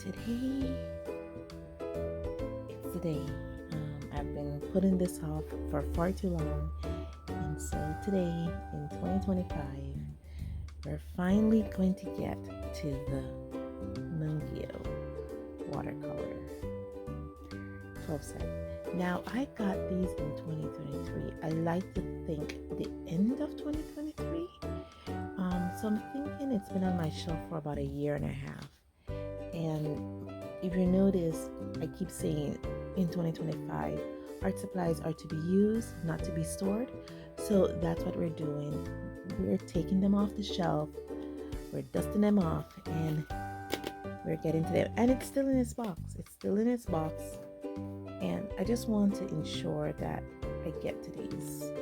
today it's the day. I've been putting this off for far too long, and so today in 2025 we're finally going to get to the Mungyo Watercolor 12 set. Now I got these in 2023. I like to think the end of 2023. So I'm thinking it's been on my shelf for about a year and a half. And if you notice, I keep saying in 2025, art supplies are to be used, not to be stored. So that's what we're doing. We're taking them off the shelf, we're dusting them off, and we're getting to them. And it's still in its box. It's still in its box. And I just want to ensure that I get to these.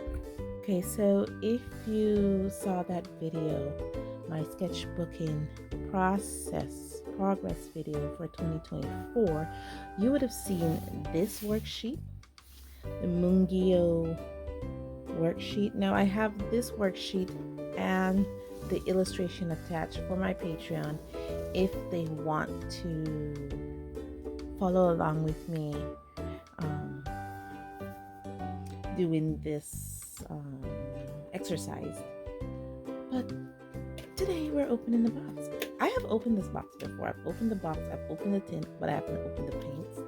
Okay, so if you saw that video, my sketchbooking progress video for 2024, you would have seen this worksheet, the Mungyo worksheet. Now I have this worksheet and the illustration attached for my Patreon if they want to follow along with me doing this exercise. But today we're opening the box. I have opened this box before. I've opened the box, I've opened the tint, but I haven't opened the paints.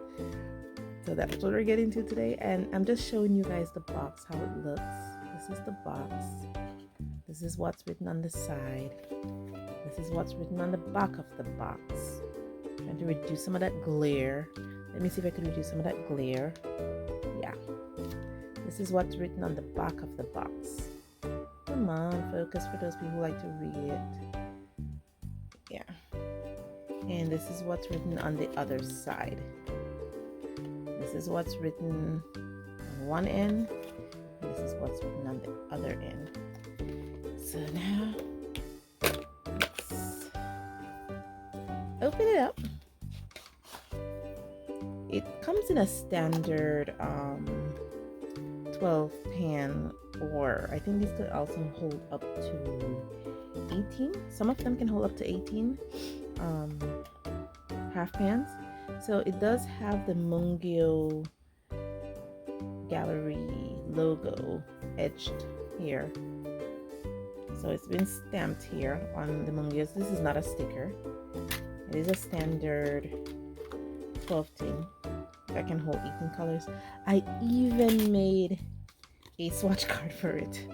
So that's what we're getting to today. And I'm just showing you guys the box, how it looks. This is the box. This is what's written on the side. This is what's written on the back of the box. Trying to reduce some of that glare. Let me see if I can reduce some of that glare. Yeah. This is what's written on the back of the box. Come on, focus for those people who like to read it. Yeah. And this is what's written on the other side. This is what's written on one end. And this is what's written on the other end. So now, let's open it up. It comes in a standard 12 pan, or I think these could also hold up to 18. Some of them can hold up to 18 half pans. So it does have the Mungyo Gallery logo etched here. So it's been stamped here on the Mungyos. This is not a sticker. It is a standard 12 tin that can hold 18 colors. I even made a swatch card for it,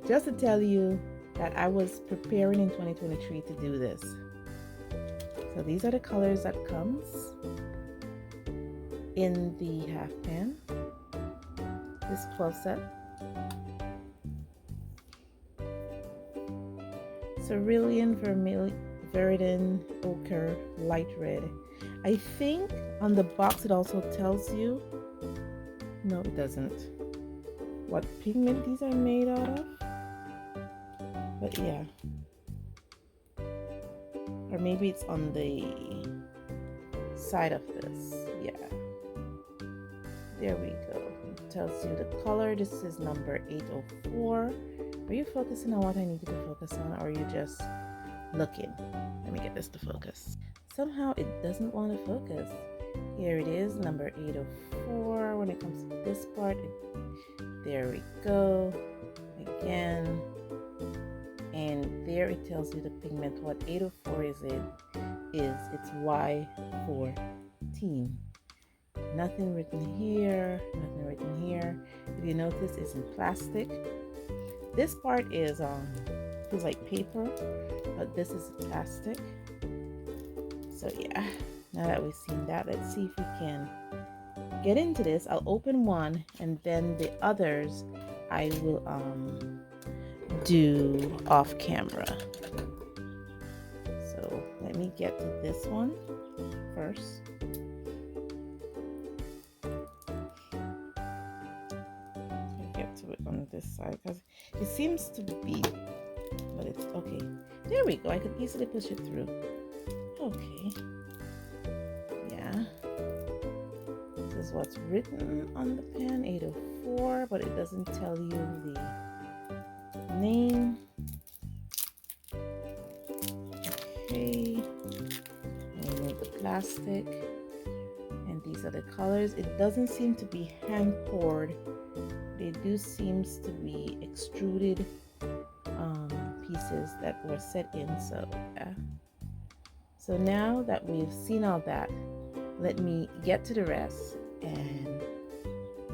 just to tell you that I was preparing in 2023 to do this. So these are the colors that comes in the half pan, this 12 set. Cerulean, Verdin, Ochre, Light Red. I think on the box it also tells you, no it doesn't, what pigment these are made out of. But yeah. Or maybe it's on the side of this. Yeah. There we go. It tells you the color. This is number 804. Are you focusing on what I needed to focus on, or are you just looking? Let me get this to focus. Somehow it doesn't want to focus. Here it is, number 804. When it comes to this part, there we go. Again. And there it tells you the pigment. What 804 is it's Y14. Nothing written here, nothing written here. If you notice, it's in plastic. This part is feels like paper, but this is plastic. So yeah, now that we've seen that, let's see if we can get into this. I'll open one, and then the others I will do off camera. So let me get to this one first. Get to it on this side because it seems to be, but it's okay. There we go. I could easily push it through. Okay. Yeah. This is what's written on the pan, 804, but it doesn't tell you the name. Okay. Remove the plastic, and these are the colors. It doesn't seem to be hand poured. They do seems to be extruded pieces that were set in. So yeah. So now that we've seen all that, let me get to the rest and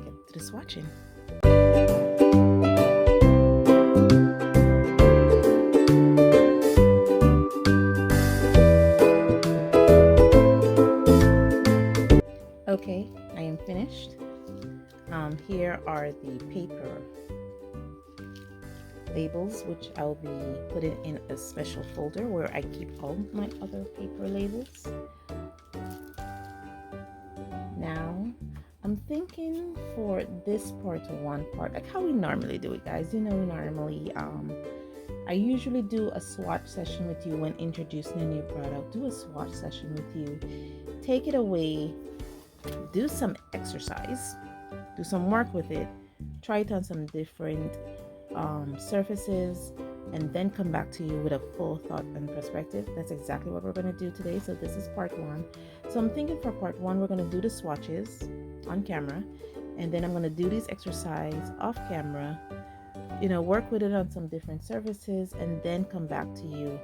get to the swatching. Okay, I am finished. Here are the paper labels, which I'll be putting in a special folder where I keep all my other paper labels. Now, I'm thinking for this part like how we normally do it, guys. You know, normally, I usually do a swatch session with you when introducing a new product. Do a swatch session with you. Take it away. Do some exercise. Do some work with it. Try it on some different surfaces, and then come back to you with a full thought and perspective. That's exactly what we're going to do today. So this is part one. So I'm thinking for part one, we're going to do the swatches on camera, and then I'm going to do this exercise off camera, you know, work with it on some different surfaces, and then come back to you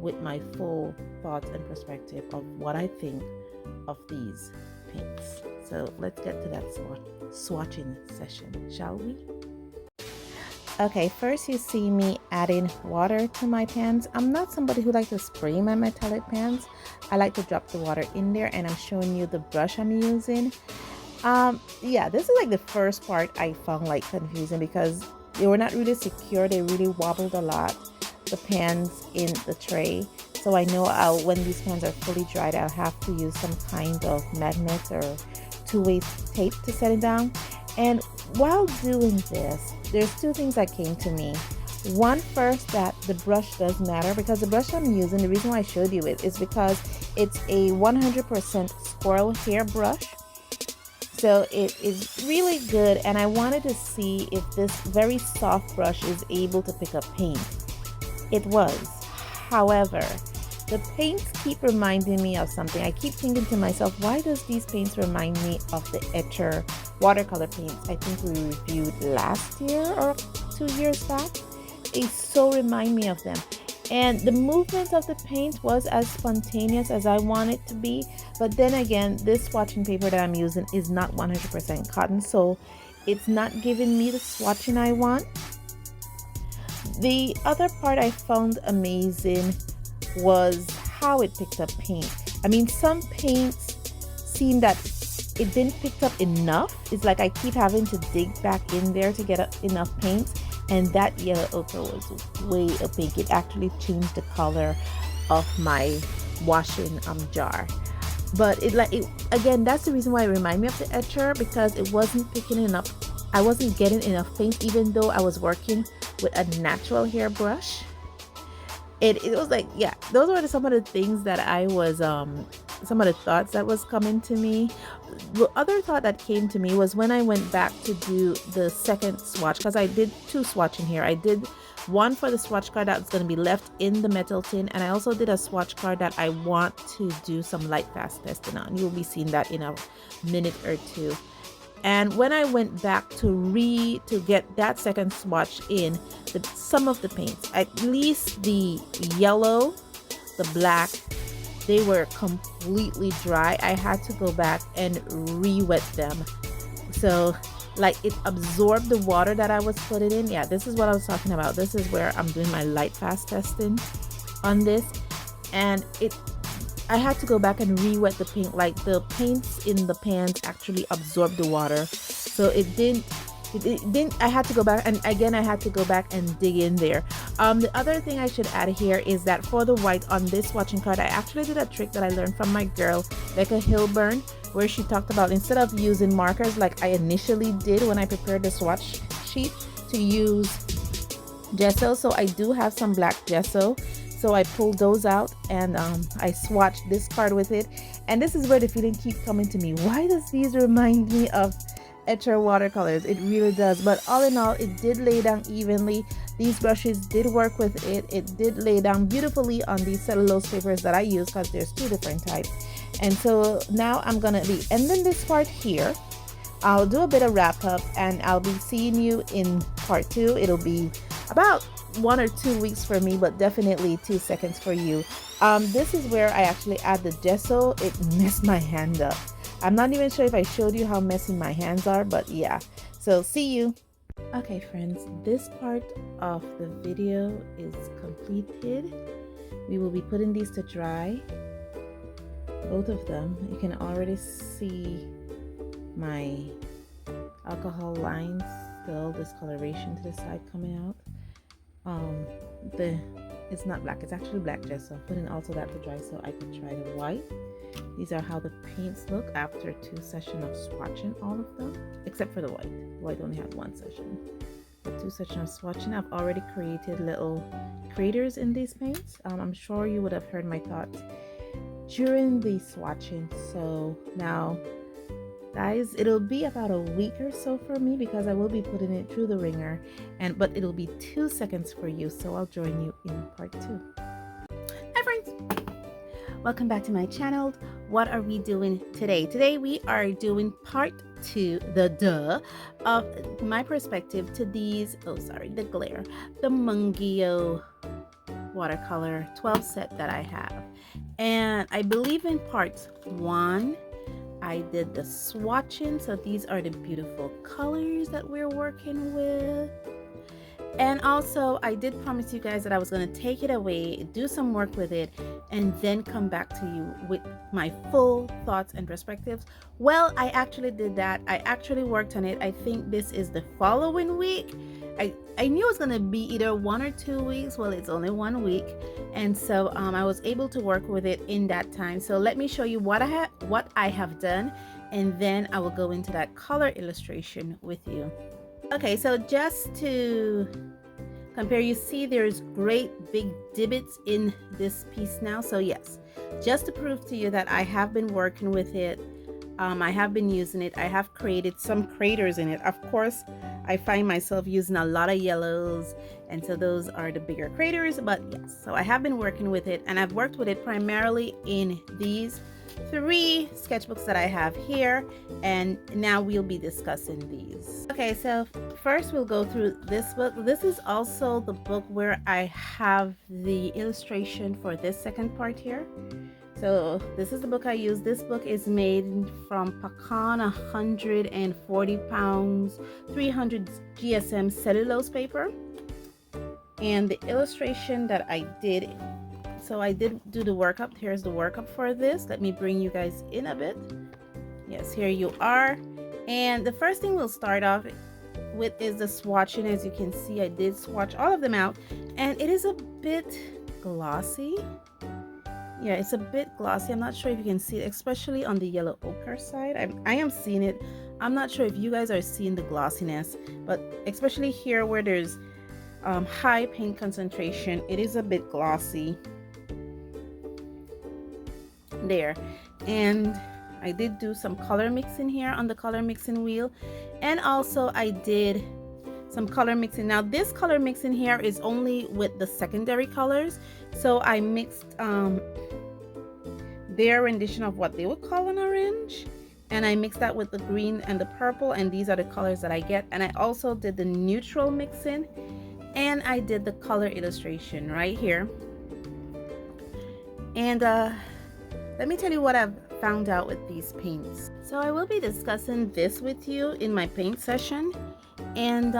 with my full thoughts and perspective of what I think of these paints. So let's get to that swatching session, shall we? Okay, first you see me adding water to my pans. I'm not somebody who likes to spray my metallic pans. I like to drop the water in there, and I'm showing you the brush I'm using. Yeah, this is like the first part I found like confusing because they were not really secure. They really wobbled a lot, the pans in the tray. So I know when these pans are fully dried, I'll have to use some kind of magnet or two-way tape to set it down. And while doing this, there's two things that came to me. One, first, that the brush does matter, because the brush I'm using, the reason why I showed you it is because it's a 100% squirrel hair brush. So it is really good, and I wanted to see if this very soft brush is able to pick up paint. It was. However, the paints keep reminding me of something. I keep thinking to myself, why does these paints remind me of the Etcher watercolor paints I think we reviewed last year or 2 years back? They so remind me of them. And the movement of the paint was as spontaneous as I want it to be. But then again, this swatching paper that I'm using is not 100% cotton, so it's not giving me the swatching I want. The other part I found amazing was how it picked up paint. I mean, some paints seem that it didn't pick up enough. It's like I keep having to dig back in there to get enough paint, and that yellow ochre was way opaque. It actually changed the color of my washing jar. But again, that's the reason why it reminded me of the Etcher, because it wasn't picking enough. I wasn't getting enough paint, even though I was working with a natural hair brush. It was like, yeah, those were some of the things that I was, some of the thoughts that was coming to me. The other thought that came to me was when I went back to do the second swatch, because I did two swatching here. I did one for the swatch card that's going to be left in the metal tin, and I also did a swatch card that I want to do some light fast testing on. You'll be seeing that in a minute or two. And when I went back to get that second swatch in, some of the paints, at least the yellow, the black, they were completely dry. I had to go back and re-wet them. So like it absorbed the water that I was putting in. Yeah, this is what I was talking about. This is where I'm doing my light fast testing on this. And I had to go back and re-wet the paint. Like the paints in the pans actually absorbed the water, so it didn't. I had to go back, and again I had to go back and dig in there. The other thing I should add here is that for the white on this swatching card, I actually did a trick that I learned from my girl Becca Hilburn, where she talked about, instead of using markers like I initially did when I prepared the swatch sheet, to use gesso. So I do have some black gesso. So I pulled those out, and I swatched this card with it. And this is where the feeling keeps coming to me. Why does these remind me of Etcher watercolors? It really does. But all in all, it did lay down evenly. These brushes did work with it. It did lay down beautifully on these cellulose papers that I use, because there's two different types. And so now I'm gonna be ending this part here. I'll do a bit of wrap up and I'll be seeing you in part 2. It'll be about 1 or 2 weeks for me, but definitely 2 seconds for you. This is where I actually add the gesso. It messed my hand up. I'm not even sure if I showed you how messy my hands are, but yeah. So see you. Okay friends, this part of the video is completed. We will be putting these to dry, both of them. You can already see my alcohol lines, still discoloration to the side coming out. It's not black, it's actually black gesso. I'm putting also that to dry so I can try the white. These are how the paints look after 2 sessions of swatching all of them, except for the white. The white only had 1 session. But 2 sessions of swatching, I've already created little craters in these paints. I'm sure you would have heard my thoughts during the swatching. So now guys, it'll be about a week or so for me because I will be putting it through the ringer, but it'll be 2 seconds for you, so I'll join you in part 2. Hi friends, welcome back to my channel. What are we doing today? Today we are doing part 2, of my perspective to these, the glare, the Mungyo Watercolor 12 set that I have. And I believe in parts 1 I did the swatching, so these are the beautiful colors that we're working with. And also I did promise you guys that I was going to take it away, do some work with it, and then come back to you with my full thoughts and perspectives. Well, I actually did that. I actually worked on it. I think this is the following week. I knew it was going to be either 1 or 2 weeks. Well, it's only 1 week, and so I was able to work with it in that time. So let me show you what I have done, and then I will go into that color illustration with you. Okay, so just to compare, you see there's great big divots in this piece now. So yes, just to prove to you that I have been working with it, I have been using it. I have created some craters in it. Of course, I find myself using a lot of yellows, and so those are the bigger craters. But yes, so I have been working with it, and I've worked with it primarily in these 3 sketchbooks that I have here, and now we'll be discussing these. Okay, so first we'll go through this book. This is also the book where I have the illustration for this second part here. So this is the book I use. This book is made from pecan 140 pounds, 300 GSM cellulose paper. And the illustration that I did, so I did do the workup. Here's the workup for this. Let me bring you guys in a bit. Yes, here you are. And the first thing we'll start off with is the swatching. As you can see, I did swatch all of them out, and it is a bit glossy. Yeah, it's a bit glossy. I'm not sure if you can see it, especially on the yellow ochre side. I am seeing it. I'm not sure if you guys are seeing the glossiness, but especially here where there's high paint concentration, it is a bit glossy there. And I did do some color mixing here on the color mixing wheel, and also I did some color mixing. Now this color mixing here is only with the secondary colors, so I mixed their rendition of what they would call an orange, and I mixed that with the green and the purple, and these are the colors that I get. And I also did the neutral mixing, and I did the color illustration right here. And let me tell you what I've found out with these paints. So I will be discussing this with you in my paint session, and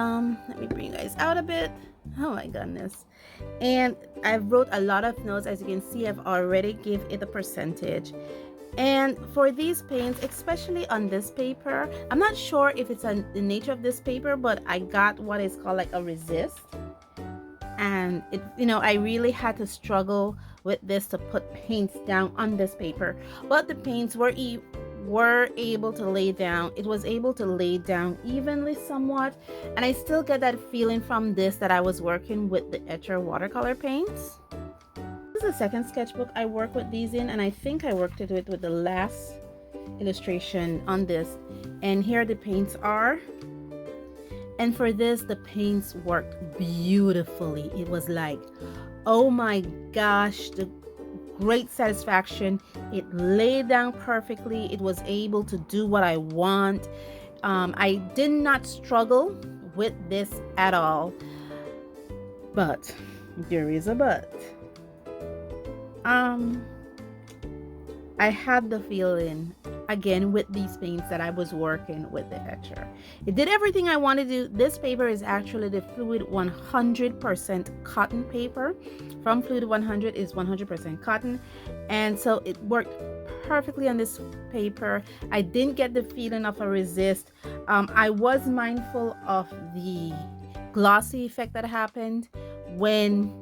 let me bring you guys out a bit. Oh my goodness. And I've wrote a lot of notes. As you can see, I've already give it a percentage. And for these paints, especially on this paper, I'm not sure if it's the nature of this paper, but I got what is called like a resist, and it, I really had to struggle with this to put paints down on this paper, but the paints were able to lay down. It was able to lay down evenly somewhat, and I still get that feeling from this that I was working with the Etcher watercolor paints. This is the second sketchbook I work with these in, and I think I worked it with the last illustration on this. And here the paints are. And for this, the paints worked beautifully. It was like, oh my gosh, the great satisfaction It laid down perfectly. It was able to do what I want. I did not struggle with this at all. But there is a but. I had the feeling again with these paints that I was working with the texture. It did everything I wanted to do. This paper is actually the Fluid 100% cotton paper. From Fluid 100 is 100% cotton, and so it worked perfectly on this paper. I didn't get the feeling of a resist. I was mindful of the glossy effect that happened when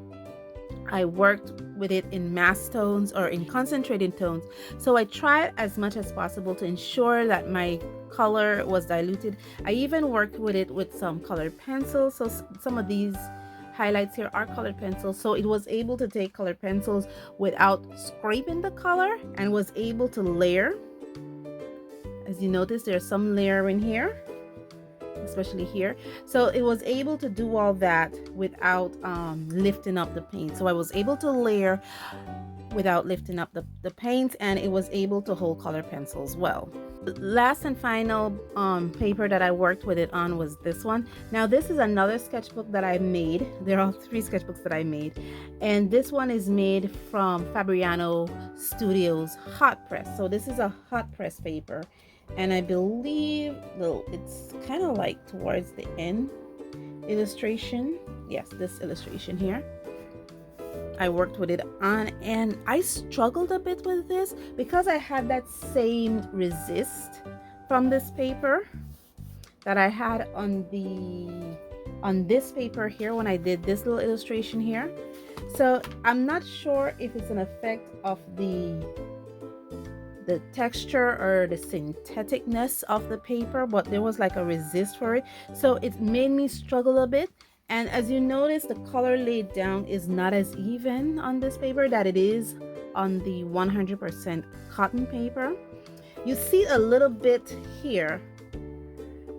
I worked with it in mass tones or in concentrated tones. So I tried as much as possible to ensure that my color was diluted. I even worked with it with some colored pencils. So some of these highlights here are colored pencils. So it was able to take colored pencils without scraping the color and was able to layer. As you notice, there's some layering here, especially here. So it was able to do all that without lifting up the paint. So I was able to layer without lifting up the paint, and it was able to hold color pencils well. Last and final paper that I worked with it on was this one. Now this is another sketchbook that I made. There are 3 sketchbooks that I made, and this one is made from Fabriano Studios hot press. So this is a hot press paper, and I believe it's kind of like towards the end illustration. Yes, this illustration here. I worked with it on, and I struggled a bit with this because I had that same resist from this paper that I had on this paper here when I did this little illustration here. So I'm not sure if it's an effect of the texture or the syntheticness of the paper, but there was like a resist for it, so it made me struggle a bit. And as you notice, the color laid down is not as even on this paper that it is on the 100% cotton paper. You see a little bit here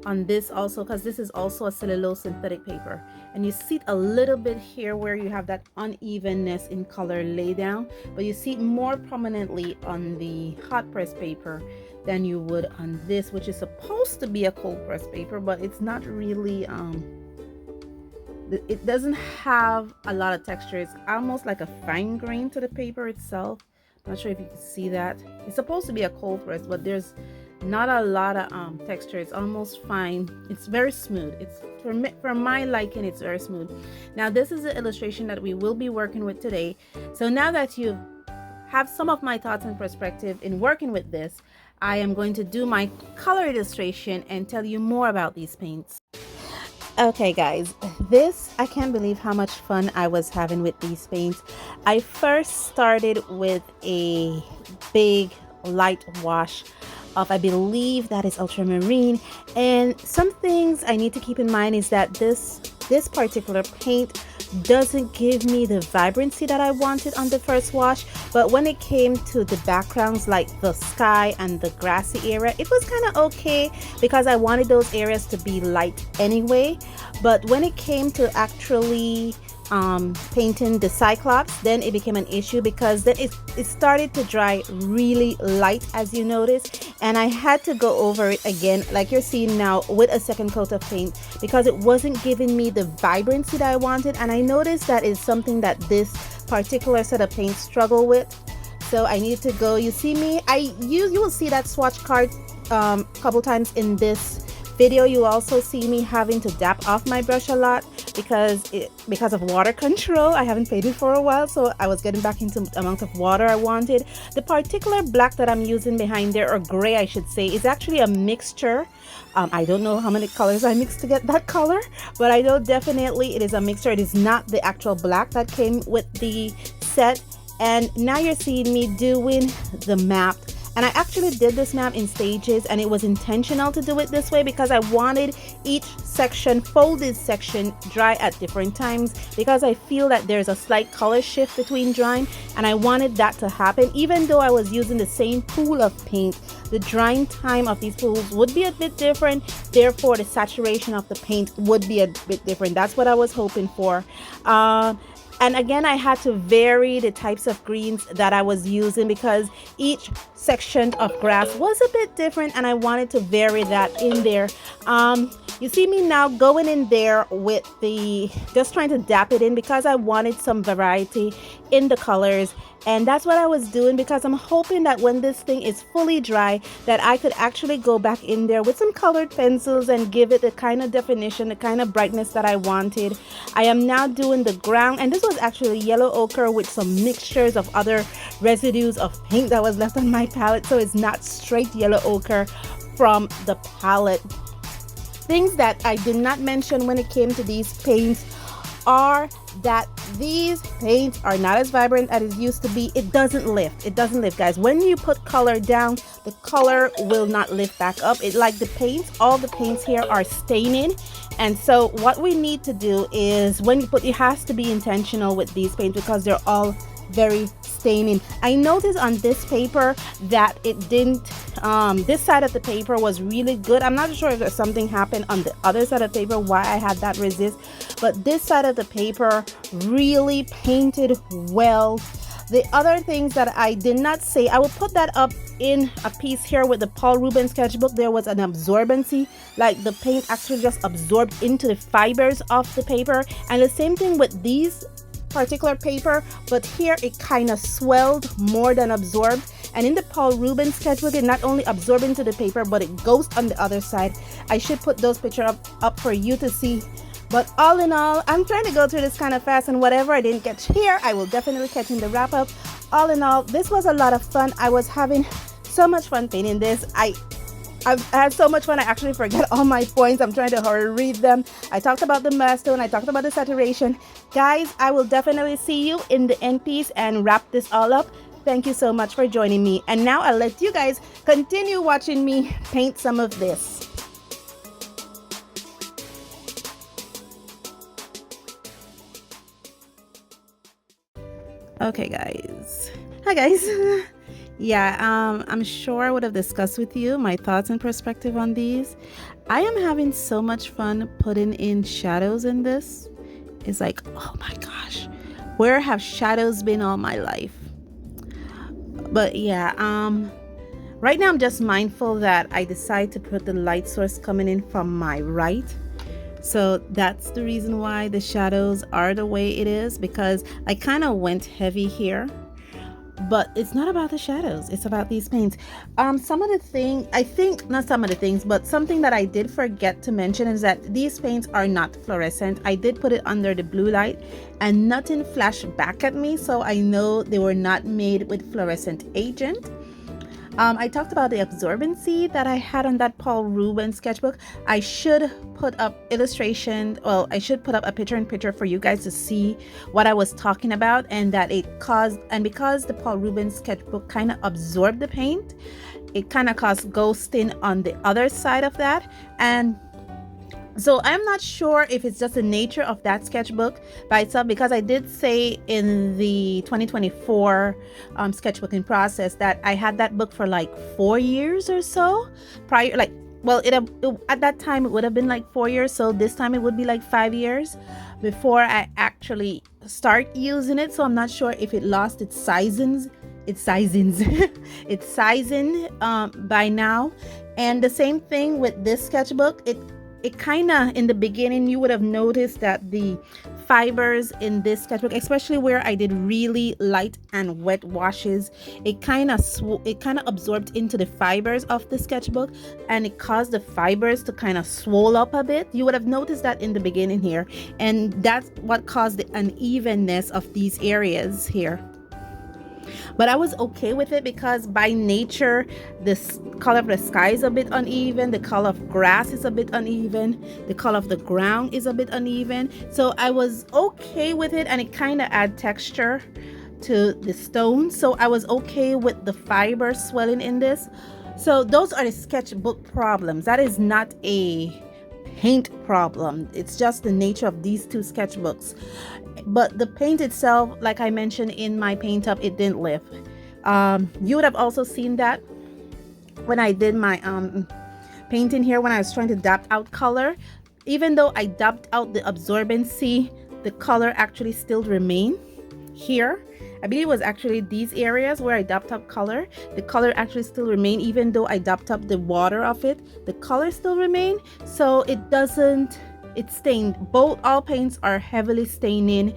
on this also, because this is also a cellulose synthetic paper, and you see a little bit here where you have that unevenness in color lay down, but you see it more prominently on the hot press paper than you would on this, which is supposed to be a cold press paper, but it's not really it doesn't have a lot of texture. It's almost like a fine grain to the paper itself. I'm not sure if you can see that. It's supposed to be a cold press, but there's not a lot of texture. It's almost fine. It's very smooth. It's for my liking, it's very smooth. Now this is the illustration that we will be working with today. So now that you have some of my thoughts and perspective in working with this, I am going to do my color illustration and tell you more about these paints. Okay guys, I can't believe how much fun I was having with these paints. I first started with a big light wash of, I believe that is ultramarine, and some things I need to keep in mind is that this particular paint doesn't give me the vibrancy that I wanted on the first wash, but when it came to the backgrounds like the sky and the grassy area, it was kind of okay because I wanted those areas to be light anyway. But when it came to actually painting the Cyclops, then it became an issue because then it started to dry really light, as you notice, and I had to go over it again like you're seeing now with a second coat of paint because it wasn't giving me the vibrancy that I wanted. And I noticed that is something that this particular set of paints struggle with, so I need to go. You see me, you will see that swatch card a couple times in this video. You also see me having to dap off my brush a lot because of water control. I haven't painted for a while, so I was getting back into the amount of water I wanted. The particular black that I'm using behind there, or gray I should say, is actually a mixture. I don't know how many colors I mixed to get that color, but I know definitely it is a mixture. It is not the actual black that came with the set. And now you're seeing me doing the map. And I actually did this map in stages, and it was intentional to do it this way because I wanted each section, folded section, dry at different times because I feel that there's a slight color shift between drying, and I wanted that to happen. Even though I was using the same pool of paint, the drying time of these pools would be a bit different, therefore the saturation of the paint would be a bit different. That's what I was hoping for. And again, I had to vary the types of greens that I was using because each section of grass was a bit different and I wanted to vary that in there. You see me now going in there with just trying to dap it in because I wanted some variety in the colors. And that's what I was doing because I'm hoping that when this thing is fully dry that I could actually go back in there with some colored pencils and give it the kind of definition, the kind of brightness that I wanted. I am now doing the ground, and this was actually yellow ochre with some mixtures of other residues of paint that was left on my palette, so it's not straight yellow ochre from the palette. Things that I did not mention when it came to these paints are that these paints are not as vibrant as it used to be. It doesn't lift, guys. When you put color down, the color will not lift back up. It like the paints, all the paints here are staining. And so what we need to do is when you put, it has to be intentional with these paints because they're all very staining. I noticed on this paper that it didn't, this side of the paper was really good. I'm not sure if there's something happened on the other side of the paper why I had that resist, but this side of the paper really painted well. The other things that I did not say, I will put that up in a piece here with the Paul Rubens sketchbook. There was an absorbency, like the paint actually just absorbed into the fibers of the paper. And the same thing with these particular paper, but here it kind of swelled more than absorbed. And in the Paul Rubens sketchbook, it not only absorbed into the paper, but it goes on the other side. I should put those pictures up for you to see. But all in all, I'm trying to go through this kind of fast, and whatever I didn't catch here, I will definitely catch in the wrap up. All in all, this was a lot of fun. I was having so much fun painting this. I've had so much fun, I actually forget all my points. I'm trying to hurry read them. I talked about the mass tone, I talked about the saturation. Guys, I will definitely see you in the end piece and wrap this all up. Thank you so much for joining me. And now I'll let you guys continue watching me paint some of this. Okay, guys. Hi, guys. Yeah, I'm sure I would have discussed with you my thoughts and perspective on these. I am having so much fun putting in shadows in this. It's like, oh my gosh, where have shadows been all my life? But yeah, right now I'm just mindful that I decide to put the light source coming in from my right. So that's the reason why the shadows are the way it is, because I kind of went heavy here. But it's not about the shadows, it's about these paints. Some of the things, I think, not some of the things, but something that I did forget to mention is that these paints are not fluorescent. I did put it under the blue light and nothing flashed back at me, so I know they were not made with fluorescent agent. I talked about the absorbency that I had on that Paul Rubens sketchbook. I should put up illustration, well, I should put up a picture-in-picture for you guys to see what I was talking about, and that it caused, and because the Paul Rubens sketchbook kind of absorbed the paint, it kind of caused ghosting on the other side of that. And so I'm not sure if it's just the nature of that sketchbook by itself, because I did say in the 2024 sketchbooking process that I had that book for like 4 years or so prior, like, well, at that time it would have been like 4 years, so this time it would be like 5 years before I actually start using it. So I'm not sure if it lost its sizing by now. And the same thing with this sketchbook. It kind of, in the beginning, you would have noticed that the fibers in this sketchbook, especially where I did really light and wet washes, it kind of absorbed into the fibers of the sketchbook, and it caused the fibers to kind of swell up a bit. You would have noticed that in the beginning here, and that's what caused the unevenness of these areas here. But I was okay with it because by nature, this color of the sky is a bit uneven, the color of grass is a bit uneven, the color of the ground is a bit uneven. So I was okay with it, and it kind of add texture to the stone. So I was okay with the fiber swelling in this. So those are the sketchbook problems. That is not a paint problem. It's just the nature of these two sketchbooks. But the paint itself, like I mentioned in my paint up, it didn't lift. You would have also seen that when I did my painting here, when I was trying to dab out color. Even though I dabbed out the absorbency the color actually still remain here. I believe it was actually these areas where I dapped up color. The color actually still remain, even though I dapped up the water of it. The color still remain, so it doesn't, it's stained. All paints are heavily staining.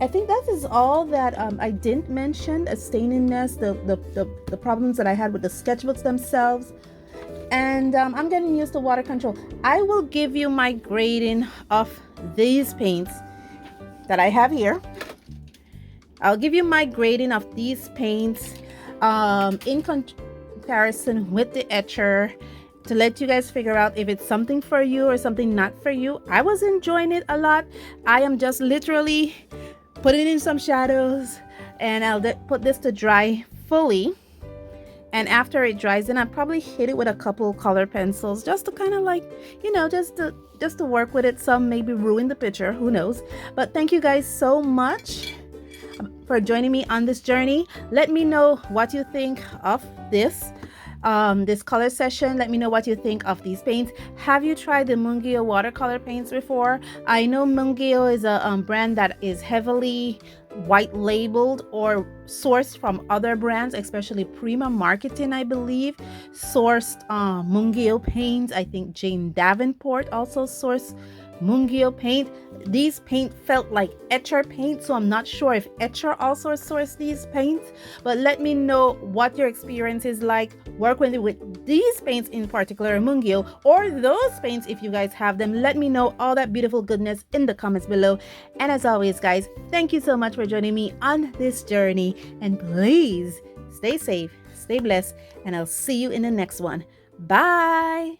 I think that is all that I didn't mention, a staininess, the problems that I had with the sketchbooks themselves. And I'm getting used to water control. I will give you my grading of these paints that I have here. I'll give you my grading of these paints in comparison with the etcher, to let you guys figure out if it's something for you or something not for you. I was enjoying it a lot. I am just literally putting in some shadows, and I'll put this to dry fully. And after it dries, then I'll probably hit it with a couple color pencils, just to kind of like, you know, just to work with it. Some maybe ruin the picture, who knows. But thank you guys so much for joining me on this journey. Let me know what you think of this color session. Let me know what you think of these paints. Have you tried the Mungyo watercolor paints before? I know Mungyo is a brand that is heavily white labeled or sourced from other brands, especially Prima Marketing, I believe, sourced Mungyo paints. I think Jane Davenport also sourced Mungyo paint. These paint felt like Etcher paint, so I'm not sure if Etcher also sourced these paints, but let me know what your experience is like working with these paints, in particular Mungyo, or those paints if you guys have them. Let me know all that beautiful goodness in the comments below. And as always, guys, thank you so much for joining me on this journey, and please stay safe, stay blessed, and I'll see you in the next one. Bye.